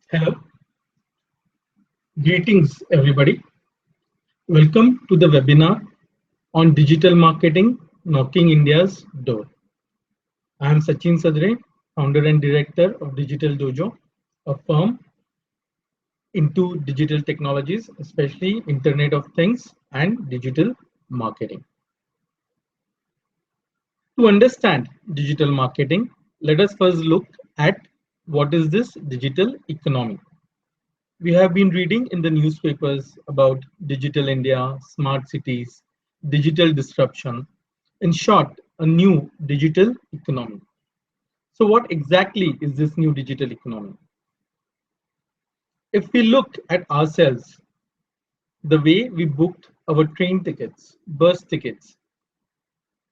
Hello, greetings everybody. Welcome to the webinar on digital marketing knocking India's door. I am Sachin Sadre, founder and director of Digital Dojo, a firm into digital technologies, especially Internet of Things and digital marketing. To understand digital marketing, let us first look at what is this digital economy. We have been reading in the newspapers about digital India, smart cities, digital disruption, in short, a new digital economy. So, what exactly is this new digital economy? If we look at ourselves, the way we booked our train tickets, bus tickets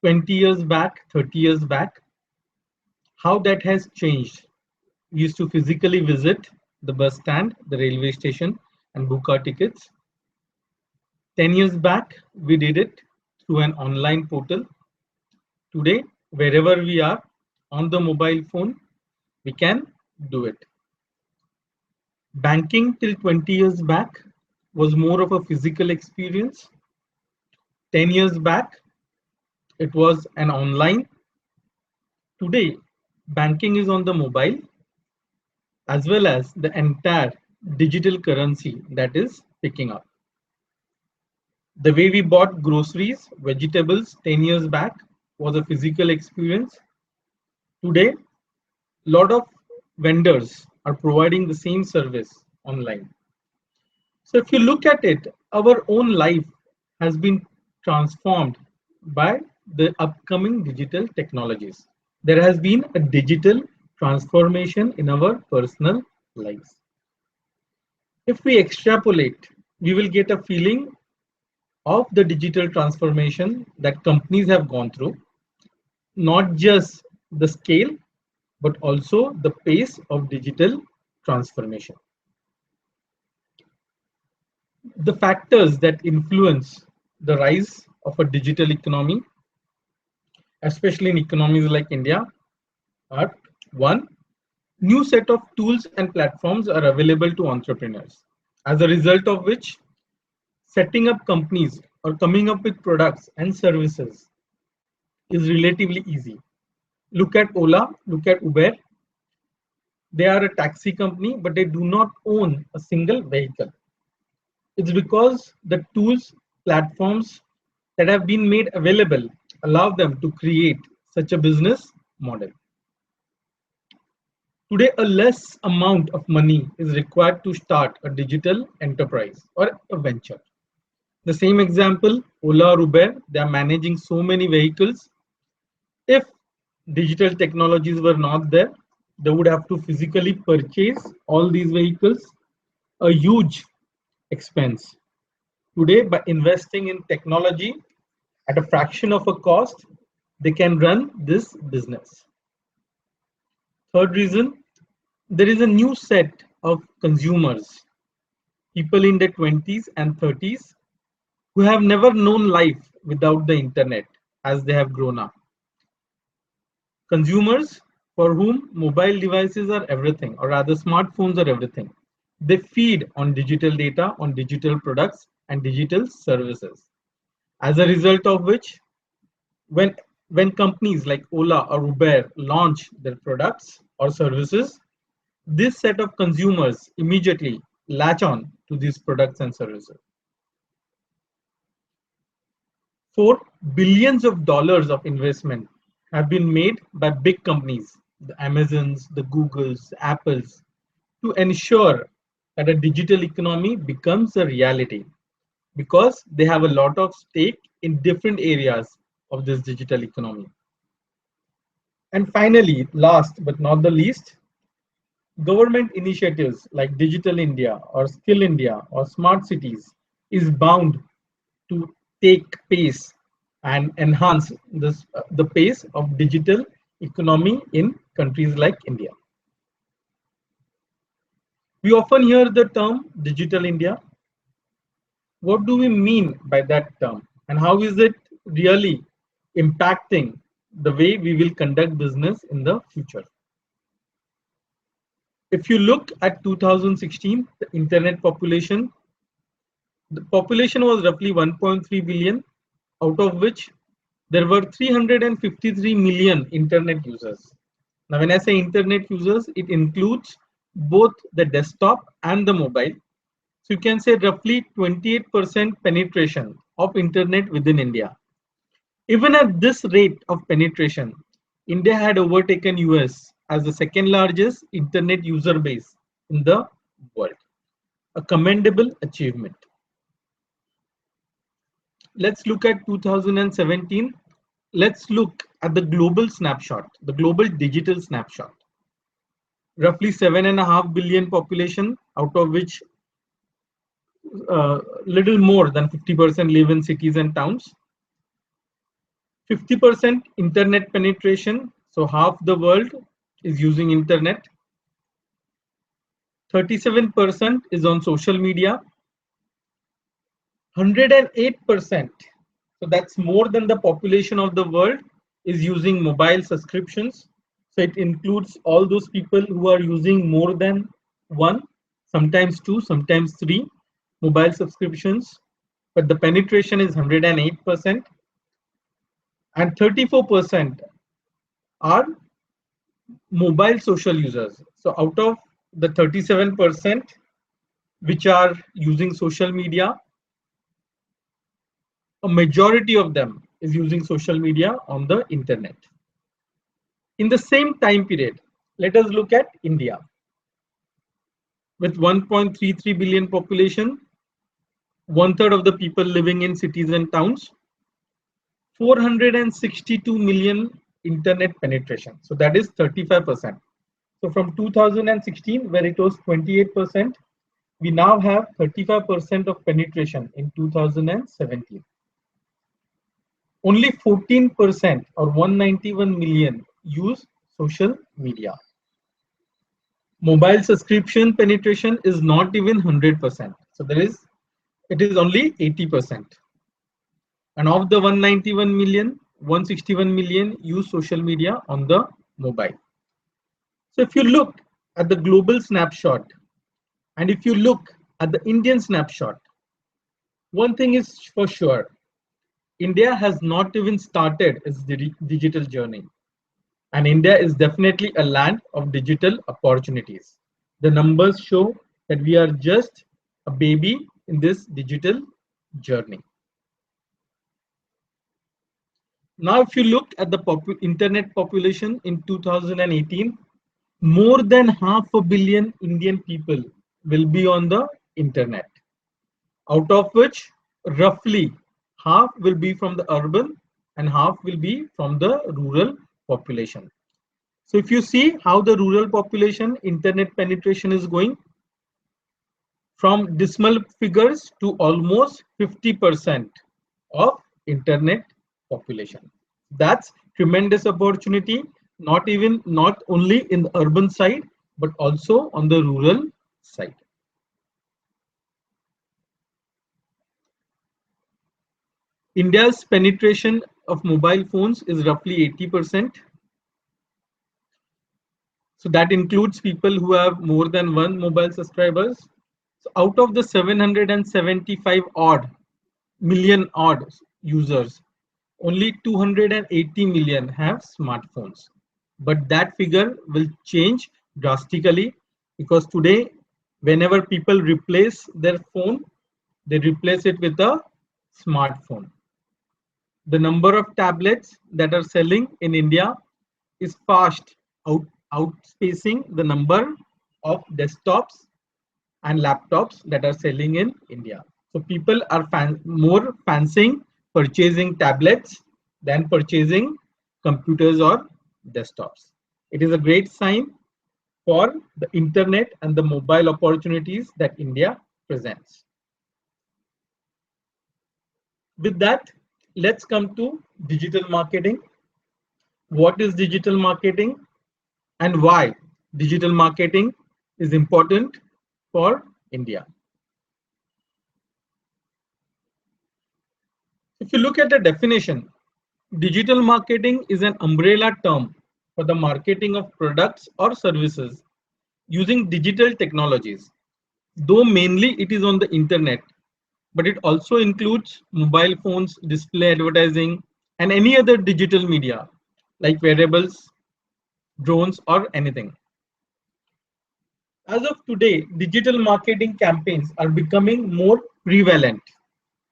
20 years back, 30 years back, how that has changed. We used to physically visit the bus stand, the railway station, and book our tickets. 10 years back, we did it through an online portal. Today, wherever we are on the mobile phone, we can do it. Banking till 20 years back was more of a physical experience. 10 years back, it was an online. Today, banking is on the mobile as well as the entire digital currency that is picking up. The way we bought groceries, vegetables 10 years back was a physical experience. Today, lot of vendors are providing the same service online. So if you look at it, our own life has been transformed by the upcoming digital technologies. There has been a digital transformation in our personal lives. If we extrapolate, we will get a feeling of the digital transformation that companies have gone through, not just the scale, but also the pace of digital transformation. The factors that influence the rise of a digital economy, especially in economies like India, are one, new set of tools and platforms are available to entrepreneurs, as a result of which setting up companies or coming up with products and services is relatively easy. Look at Ola, look at Uber. They are a taxi company, but they do not own a single vehicle. It's because the tools, platforms that have been made available allow them to create such a business model. Today, a less amount of money is required to start a digital enterprise or a venture. The same example, Ola or Uber, they are managing so many vehicles. If digital technologies were not there, they would have to physically purchase all these vehicles, a huge expense. Today, by investing in technology at a fraction of a cost, they can run this business. Third reason, there is a new set of consumers, people in their 20s and 30s, who have never known life without the internet as they have grown up. Consumers for whom mobile devices are everything, or rather smartphones are everything. They feed on digital data, on digital products and digital services. As a result of which, when when companies like Ola or Uber launch their products or services, this set of consumers immediately latch on to these products and services. For billions of dollars of investment have been made by big companies, the Amazons, the Googles, Apples, to ensure that a digital economy becomes a reality because they have a lot of stake in different areas of this digital economy. And finally, last but not the least, government initiatives like Digital India or Skill India or Smart Cities is bound to take pace and enhance the pace of digital economy in countries like India. We often hear the term Digital India. What do we mean by that term? And how is it really impacting the way we will conduct business in the future? If you look at 2016, the internet population, the population was roughly 1.3 billion, out of which there were 353 million internet users. Now, when I say internet users, it includes both the desktop and the mobile. So you can say roughly 28% penetration of internet within India. Even at this rate of penetration, India had overtaken US as the second largest internet user base in the world. A commendable achievement. Let's look at 2017. Let's look at the global snapshot, the global digital snapshot. Roughly 7.5 billion population, out of which little more than 50% live in cities and towns. 50% internet penetration, so half the world is using internet. 37% is on social media. 108%, so that's more than the population of the world, is using mobile subscriptions. So it includes all those people who are using more than one, sometimes two, sometimes three mobile subscriptions. But the penetration is 108%, and 34% are mobile social users. So out of the 37% which are using social media, a majority of them is using social media on the internet. In the same time period, let us look at India. With 1.33 billion population, one third of the people living in cities and towns, 462 million internet penetration. So that is 35%. So from 2016, where it was 28%, we now have 35% of penetration in 2017. Only 14% or 191 million use social media. Mobile subscription penetration is not even 100%. So it is only 80%. And of the 191 million, 161 million use social media on the mobile. So if you look at the global snapshot, and if you look at the Indian snapshot, one thing is for sure, India has not even started its digital journey. And India is definitely a land of digital opportunities. The numbers show that we are just a baby in this digital journey. Now, if you look at the internet population in 2018, more than 500 million Indian people will be on the internet, out of which roughly half will be from the urban and half will be from the rural population. So if you see how the rural population internet penetration is going, from dismal figures to almost 50% of internet population. That's tremendous opportunity, not only in the urban side, but also on the rural side. India's penetration of mobile phones is roughly 80%. So that includes people who have more than one mobile subscribers. So out of the 775 odd million odd users, only 280 million have smartphones. But that figure will change drastically, because today, whenever people replace their phone, they replace it with a smartphone. The number of tablets that are selling in India is fast outspacing the number of desktops and laptops that are selling in India. So people are more fancying purchasing tablets than purchasing computers or desktops. It is a great sign for the internet and the mobile opportunities that India presents. With that, let's come to digital marketing. What is digital marketing and why digital marketing is important for India? If you look at the definition, digital marketing is an umbrella term for the marketing of products or services using digital technologies. Though mainly it is on the internet, but it also includes mobile phones, display advertising, and any other digital media like wearables, drones, or anything. As of today, digital marketing campaigns are becoming more prevalent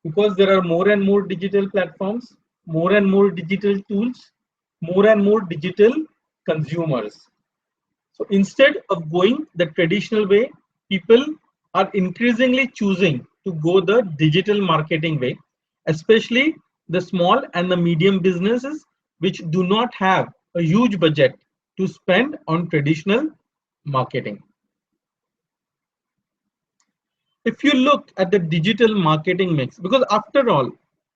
because there are more and more digital platforms, more and more digital tools, more and more digital consumers. So instead of going the traditional way, people are increasingly choosing to go the digital marketing way, especially the small and the medium businesses which do not have a huge budget to spend on traditional marketing. If you look at the digital marketing mix, because after all,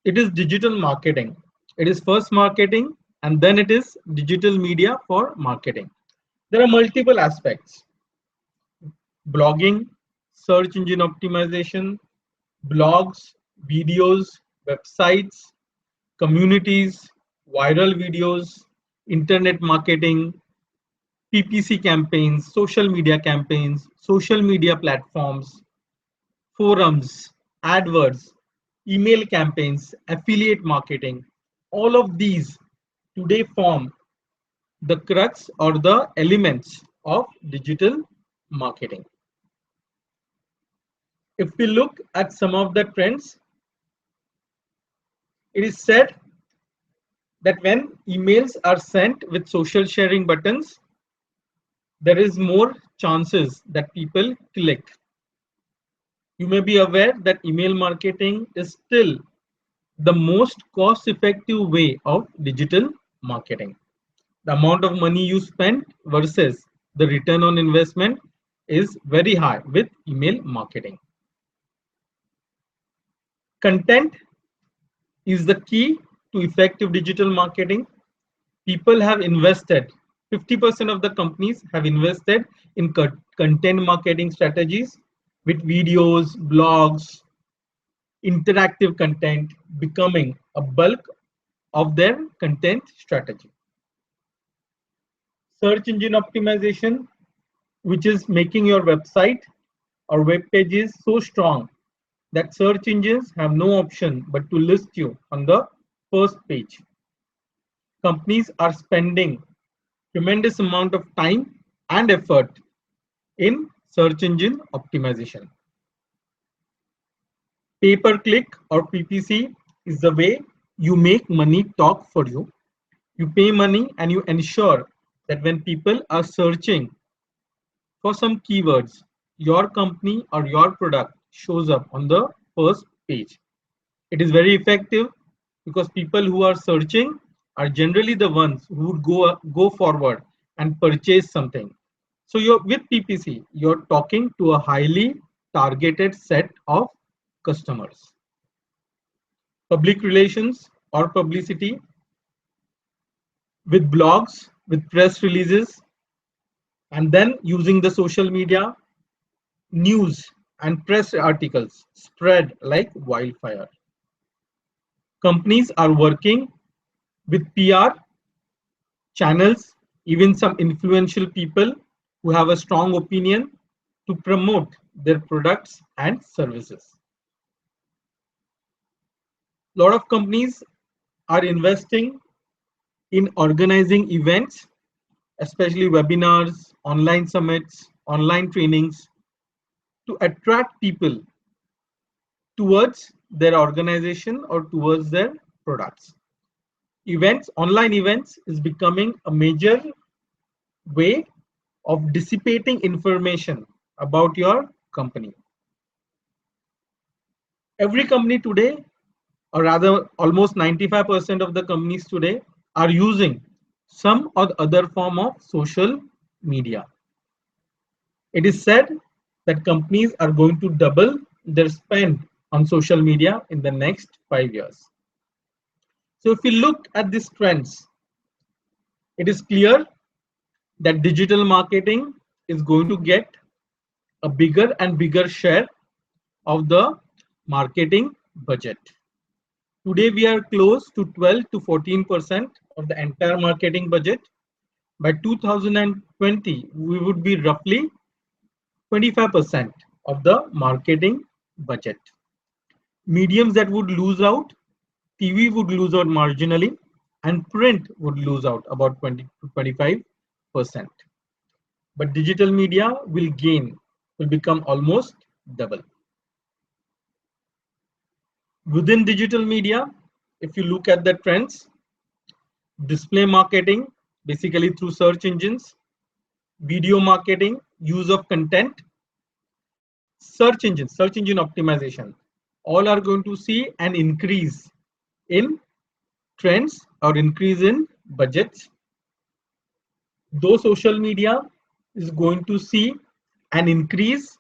it is digital marketing. It is first marketing and then it is digital media for marketing. There are multiple aspects: blogging, search engine optimization, blogs, videos, websites, communities, viral videos, internet marketing, PPC campaigns, social media platforms, forums, AdWords, email campaigns, affiliate marketing. All of these today form the crux or the elements of digital marketing. If we look at some of the trends, it is said that when emails are sent with social sharing buttons, there is more chances that people click. You may be aware that email marketing is still the most cost effective way of digital marketing. The amount of money you spend versus the return on investment is very high with email marketing. Content is the key to effective digital marketing. People have invested, 50% of the companies have invested in content marketing strategies with videos, blogs, interactive content becoming a bulk of their content strategy. Search engine optimization, which is making your website or web pages so strong that search engines have no option but to list you on the first page. Companies are spending tremendous amount of time and effort in search engine optimization. Pay per click or PPC is the way you make money talk for you. You pay money and you ensure that when people are searching for some keywords, your company or your product shows up on the first page. It is very effective because people who are searching are generally the ones who would go forward and purchase something. So you're with PPC, you're talking to a highly targeted set of customers. Public relations or publicity with blogs, with press releases, and then using the social media, news and press articles spread like wildfire. Companies are working with PR channels, even some influential people who have a strong opinion to promote their products and services. A lot of companies are investing in organizing events, especially webinars, online summits, online trainings to attract people towards their organization or towards their products. Events, online events is becoming a major way of dissipating information about your company. Every company today, or rather almost 95% of the companies today, are using some or other form of social media. It is said that companies are going to double their spend on social media in the next 5 years. So if we look at these trends, it is clear that digital marketing is going to get a bigger and bigger share of the marketing budget. Today we are close to 12 to 14% of the entire marketing budget. By 2020, we would be roughly 25% of the marketing budget. Mediums that would lose out, TV would lose out marginally, and print would lose out about 20 to 25%. But digital media will become almost double. Within digital media, if you look at the trends, display marketing, basically through search engines, video marketing, use of content, search engine optimization, all are going to see an increase in trends or increase in budgets. Though social media is going to see an increase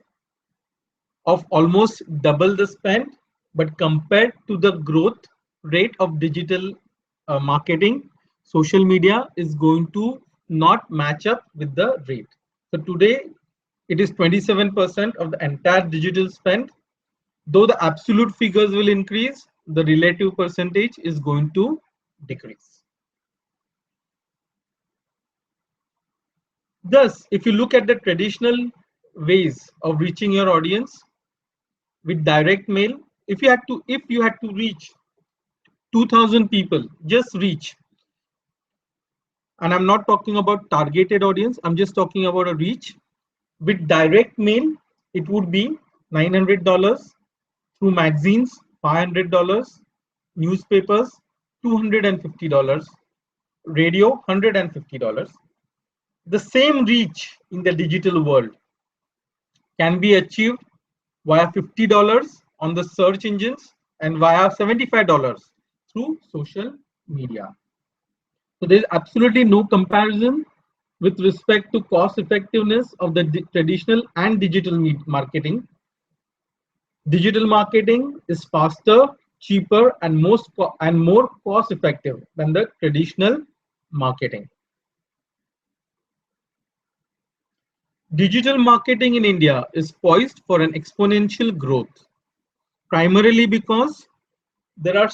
of almost double the spend, but compared to the growth rate of digital marketing, social media is going to not match up with the rate. So today it is 27% of the entire digital spend. Though the absolute figures will increase, the relative percentage is going to decrease. Thus, if you look at the traditional ways of reaching your audience with direct mail, if you had to reach 2000 people, just reach, and I'm not talking about targeted audience, I'm just talking about a reach. With direct mail, it would be $900, through magazines $500, newspapers $250, radio $150. The same reach in the digital world can be achieved via $50 on the search engines and via $75 through social media. So there is absolutely no comparison with respect to cost effectiveness of the traditional and digital marketing. Digital marketing is faster, cheaper, and more cost effective than the traditional marketing. Digital marketing in India is poised for an exponential growth, primarily because there are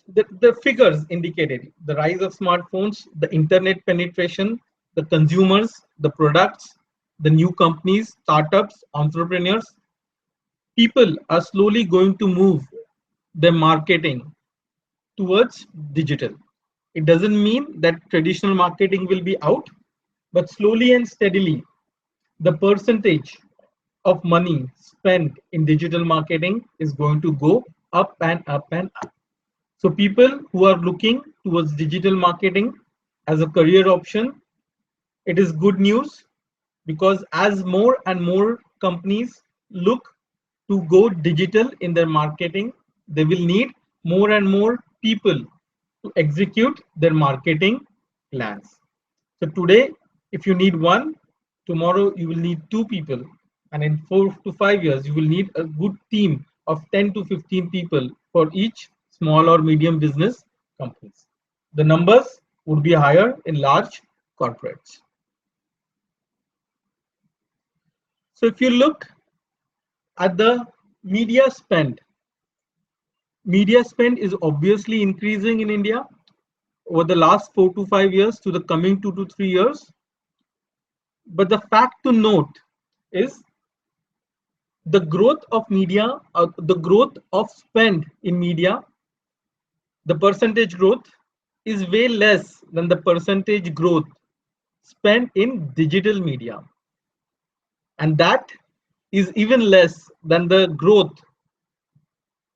the figures indicated: the rise of smartphones, the internet penetration, the consumers, the products, the new companies, startups, entrepreneurs. People are slowly going to move their marketing towards digital. It doesn't mean that traditional marketing will be out, but slowly and steadily, the percentage of money spent in digital marketing is going to go up and up and up. So people who are looking towards digital marketing as a career option, it is good news, because as more and more companies look to go digital in their marketing, they will need more and more people to execute their marketing plans. So today, if you need one, tomorrow you will need two people, and in 4 to 5 years, you will need a good team of 10 to 15 people for each small or medium business companies. The numbers would be higher in large corporates. So if you look at the media spend is obviously increasing in India over the last 4 to 5 years to the coming 2 to 3 years. But the fact to note is the growth of media, the growth of spend in media, the percentage growth is way less than the percentage growth spent in digital media. And that is even less than the growth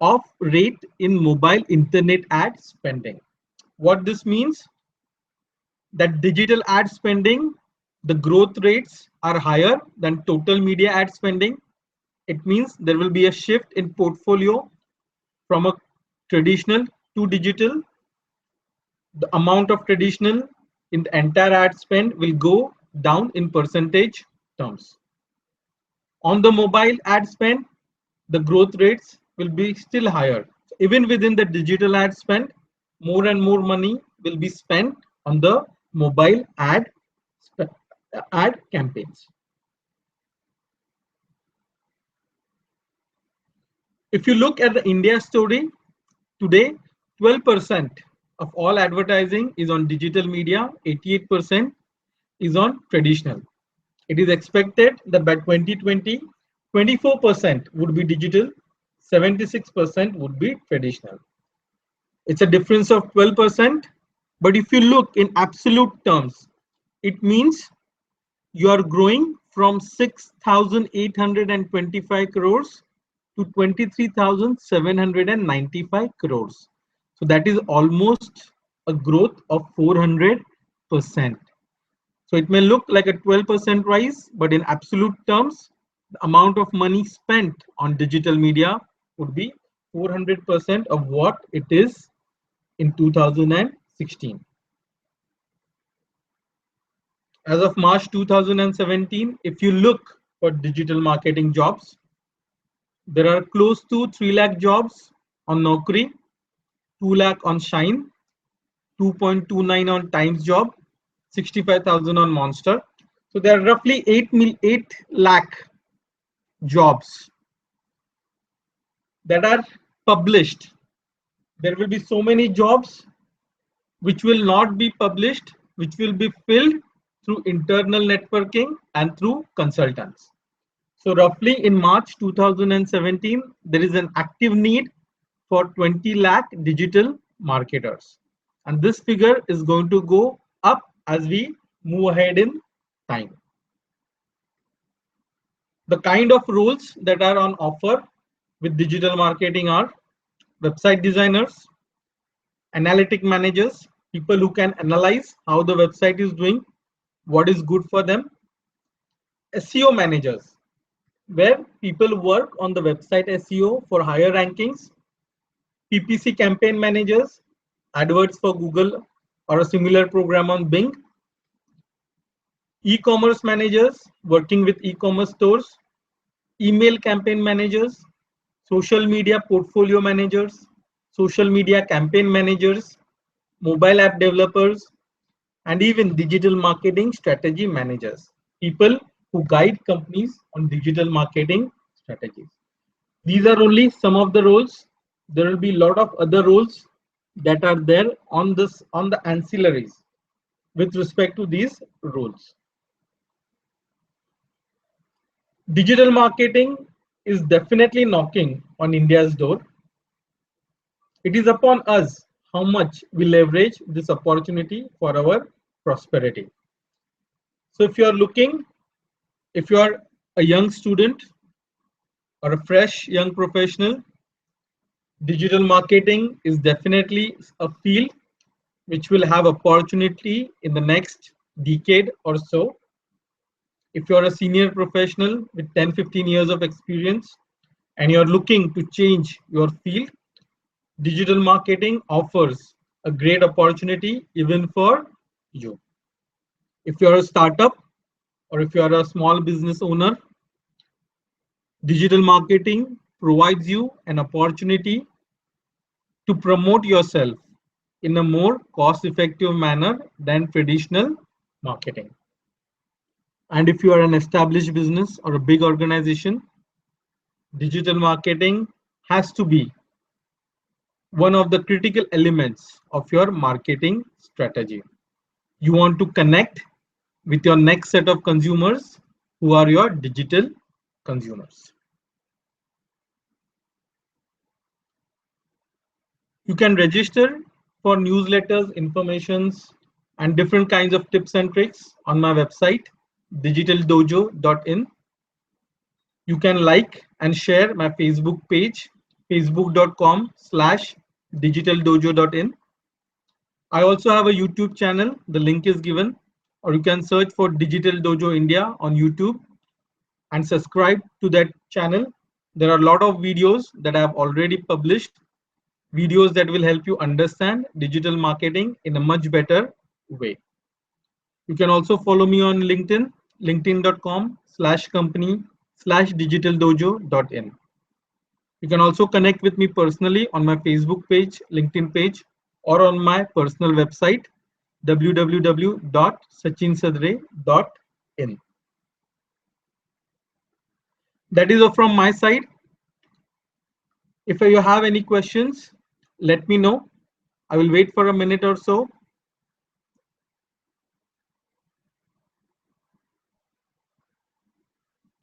of rate in mobile internet ad spending. What this means, that digital ad spending, the growth rates are higher than total media ad spending. It means there will be a shift in portfolio from a traditional to digital. The amount of traditional in the entire ad spend will go down in percentage terms. On the mobile ad spend, the growth rates will be still higher. Even within the digital ad spend, more and more money will be spent on the mobile ad campaigns. If you look at the India story, today 12% of all advertising is on digital media, 88% is on traditional. It is expected that by 2020, 24% would be digital, 76% would be traditional. It's a difference of 12%, but if you look in absolute terms, it means you are growing from 6,825 crores to 23,795 crores. So that is almost a growth of 400%. So it may look like a 12% rise, but in absolute terms, the amount of money spent on digital media would be 400% of what it is in 2016. As of March 2017, if you look for digital marketing jobs, there are close to 3 lakh jobs on Naukri, 2 lakh on Shine, 2.29 on Times Job, 65,000 on Monster. So there are roughly 8 lakh jobs that are published. There will be so many jobs which will not be published, which will be filled through internal networking and through consultants. So roughly in March 2017, there is an active need for 20 lakh digital marketers. And this figure is going to go up as we move ahead in time. The kind of roles that are on offer with digital marketing are website designers, analytic managers, people who can analyze how the website is doing, what is good for them, SEO managers, where people work on the website SEO for higher rankings, PPC campaign managers, AdWords for Google or a similar program on Bing, e-commerce managers working with e-commerce stores, email campaign managers, social media portfolio managers, social media campaign managers, mobile app developers, and even digital marketing strategy managers, people who guide companies on digital marketing strategies. These are only some of the roles. There will be a lot of other roles that are there on the ancillaries with respect to these roles. Digital marketing is definitely knocking on India's door. It is upon us how much we leverage this opportunity for our prosperity. So if you are a young student or a fresh young professional, digital marketing is definitely a field which will have opportunity in the next decade or so. If you're a senior professional with 10-15 years of experience and you're looking to change your field, digital marketing offers a great opportunity even for you. If you're a startup or if you're a small business owner, digital marketing provides you an opportunity to promote yourself in a more cost-effective manner than traditional marketing. And if you are an established business or a big organization, digital marketing has to be one of the critical elements of your marketing strategy. You want to connect with your next set of consumers who are your digital consumers. You can register for newsletters, informations, and different kinds of tips and tricks on my website, digitaldojo.in. You can like and share my Facebook page, facebook.com/digitaldojo.in. I also have a YouTube channel, the link is given, or you can search for Digital Dojo India on YouTube and subscribe to that channel. There are a lot of videos that I have already published, videos that will help you understand digital marketing in a much better way. You can also follow me on LinkedIn, linkedin.com/company/digitaldojo.in. You can also connect with me personally on my Facebook page, LinkedIn page, or on my personal website, www.sachinsadre.in. That is all from my side. If you have any questions, let me know. I will wait for a minute or so.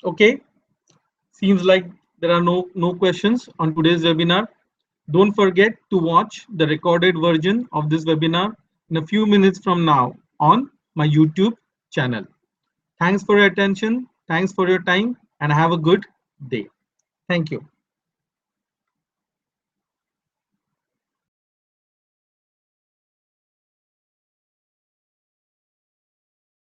Okay, seems like there are no questions on today's webinar. Don't forget to watch the recorded version of this webinar in a few minutes from now on my YouTube channel. Thanks for your attention. Thanks for your time and have a good day. Thank you.